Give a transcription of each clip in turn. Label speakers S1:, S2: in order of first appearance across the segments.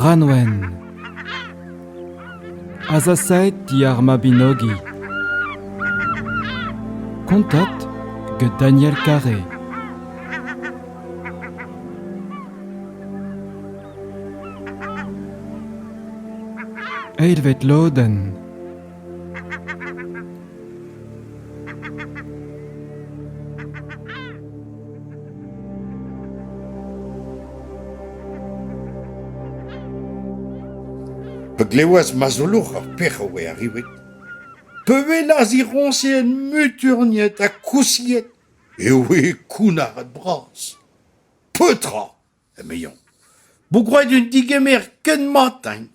S1: Branwen. Azasaet di ar mabinogi. Kontat ge Daniel Carré. Eilvet loden.
S2: Begleoaz mazolour ar pech a oe arrivet. Pevelaz ironcien muturniet a kousiet. E oe kounar ad bras. Petra, emeion. Bougroet un digemer ken matin.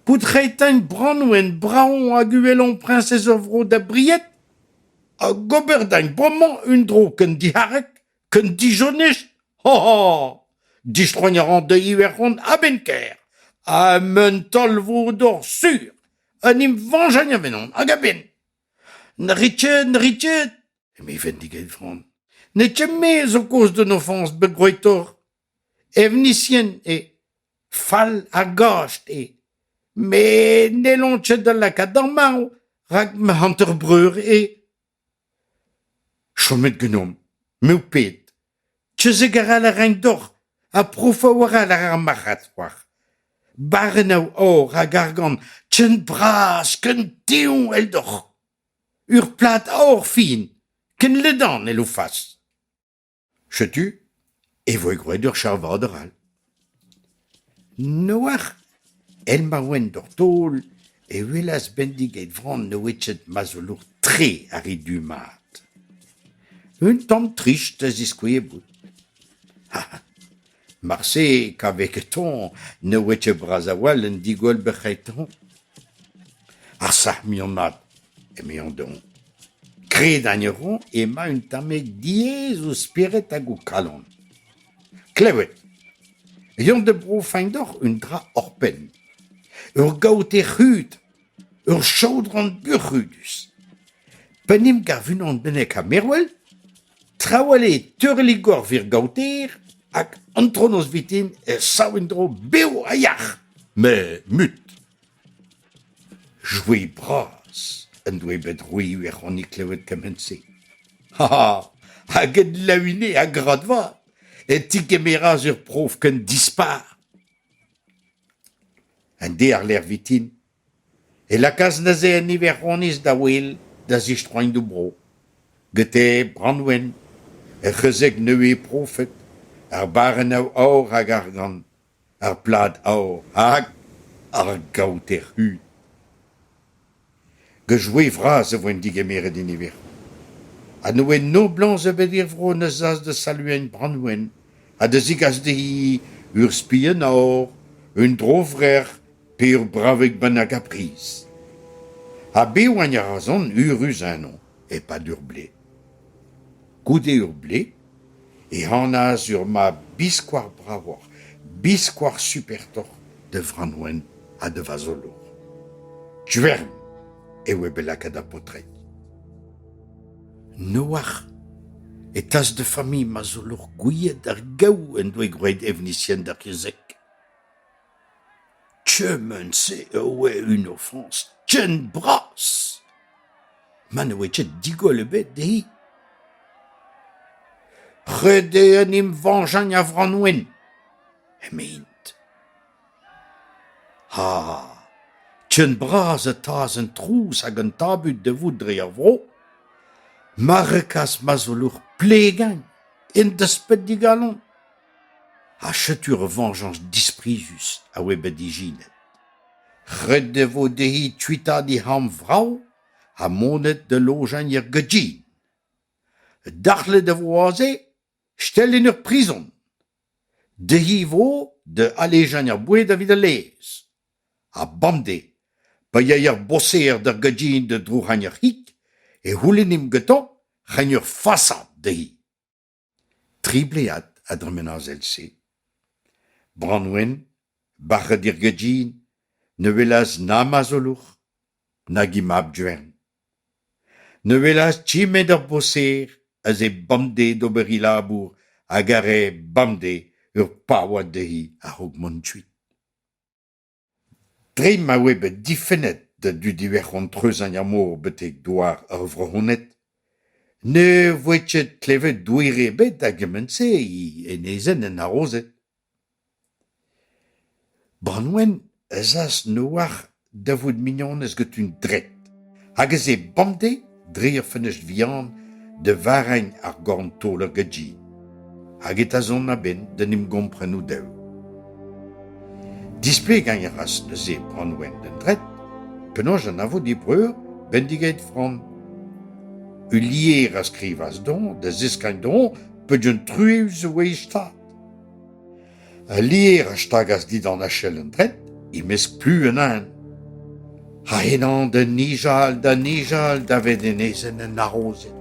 S2: Poutretain Branwen braon a guelon princesse ovro da briet. A goberdain bromman un dro ken diharek, ken dijonech. Ha ha! Distroignaran de iveron a benker. A mentol voudor sur. Anim vanjagna venon, hag a ben. N'ritchet. Me vendiget front. Ne tchemez o cause de n'offense begroetor. Evnicien e fall a gacht e. Me nelonchet de la kadamao, rag me hanterbreur e. Chomet genom, meu pet. Tchezegara la rein d'or, a profawara la ramachat war. Barrenau or a gargan, tchen bras, ken teon el d'or. Ur plat or fin, ken ledan el o fas. Chetu, e voe groed ur charvaderal. Noar, el mawen d'or tol, e welas bendiget vran no etchet mazolour tre a ridu mat. Un tamm trist a ziskouye bout. Marse kavek ton ne wetche brazawal en digol becheton. Ar sa mionat e mion don. Kred agneron e ma un tamek diez o spiret a go kalon. Klevet. Yon de bro fein d'or un dra orpen. Ur gaote rud. Ur chaudran burrudus. Penim gar vunan benek a merwel. Trawale teurligor vir gaoter. Ak antronos vitin e saoendro beo a yach. Me mut. Joué bras, en doe bet roui ur an iklevet kemense. Ha ha, haged lawine a gradva, et tikemeraz ur prof ken dispar. En de ar ler vitin, e la kaz naze en iver ronis da wel da zistroin du bro. Gete Branwen, e rezeg neue profet, ar barrenau aur hag ar gant, ar plad aur hag ar gaoter hud. Gejoué vraz e voen digemeret din iver. A noue no blanc e bedir vro neus az de saluen Branwen, a de zigaz de hi ur spien aur, un drovrer pe ur bravek ben hag a priz. A be oan ya razon ur uz anon, e pa ur ble. Goude ur ble, e hanaz ur ma biskoar bravor, biskoar supertor de Branwen a de vazolour. Djuern, e oe belakad a potret. Noar, e tas de fami mazolour gouillet ar gao en doe groed evnicien d'ar yezek. Tchemen se e oe un offense, tchen bras. Man oe tchet digol e bet de hi. Rede en im vanjan a Branwen. E meint. Ha, tchen bras a taz en trous hag an tabut de voudre a vro. Marekas mazolour plegan en despet digalon. A chetur vengeance disprizus a oe bet diginet. Rede vo de hi tuita di ham vrao a monet de lojan yer gedjin. Darle de voaze, stellen ur prison. De hi vo de alejan yer boued a vid a lez. A bamde, pa ya yer bosser d'ar gedjin de drouc'han yer hik, e houlenim geton, c'hen ur fasad de hi. Tribleat a dremenaz el se. Branwen, barre dir gedjin, ne velaz na mazolour, na gimab djuern. Ne velaz timet ur bosser, a ze bamde d'oberi labour, hag are bamde ur paouad de hi a c'hog mont tuit. Dream ma we bet diffenet du divers treus an yamor betek doar œuvre honnet. Ne voetchet klevet douire bet a gemense en ezen en arrozet. Branwen ezas noar davoud mignon ez get un dret. Hag ez e bamde dreer fenest vian de varein ar gorn toler gedji. Hag et a zon a ben den im gomprenou deu. Dispe gagneras ne ze Branwen den dret, penoj an avo di breur bendiget fran. U lier a skrivas don, de zeskañ don, peut un trueus wei stat. A lier a stagas dit an achel en dret, i mesk pu en an. Ha enan da nijal da ved en ezen en arrozet.